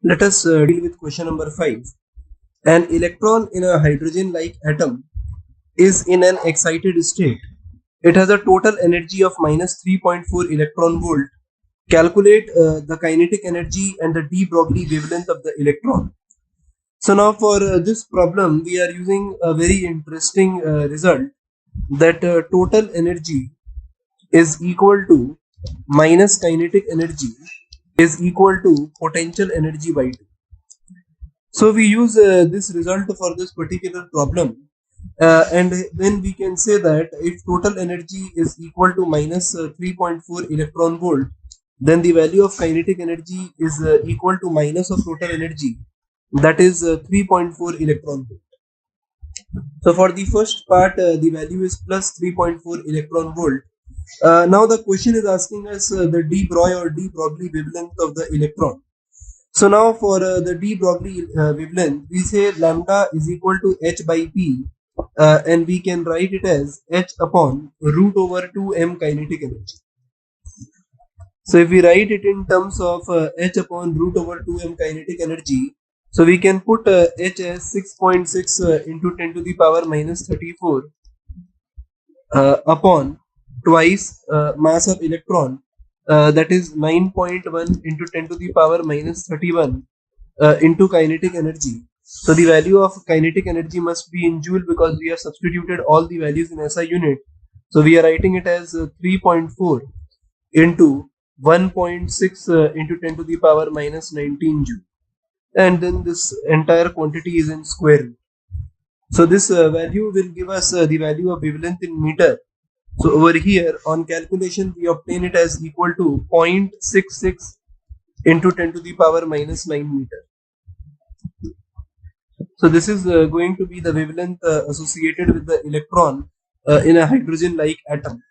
Let us deal with question number 5. An electron in a hydrogen-like atom is in an excited state. It has a total energy of minus 3.4 electron volt. Calculate the kinetic energy and the de Broglie wavelength of the electron. So now for this problem, we are using a very interesting result that total energy is equal to minus kinetic energy is equal to potential energy by 2. So we use this result for this particular problem, and then we can say that if total energy is equal to minus 3.4 electron volt, then the value of kinetic energy is equal to minus of total energy, that is 3.4 electron volt. So for the first part, the value is plus 3.4 electron volt. Now the question is asking us the de Broglie or de Broglie wavelength of the electron. So now for the de Broglie wavelength, we say lambda is equal to h by p, and we can write it as h upon root over 2m kinetic energy. So if we write it in terms of h upon root over 2m kinetic energy, so we can put h as 6.6 into 10 to the power minus 34 upon twice mass of electron, that is 9.1 into 10 to the power minus 31 into kinetic energy. So the value of kinetic energy must be in joule because we have substituted all the values in SI unit. So we are writing it as 3.4 into 1.6 into 10 to the power minus 19 joule. And then this entire quantity is in square root. So this value will give us the value of wavelength in meter. So over here on calculation we obtain it as equal to 0.66 into 10 to the power minus 9 meter. So this is going to be the wavelength associated with the electron in a hydrogen like atom.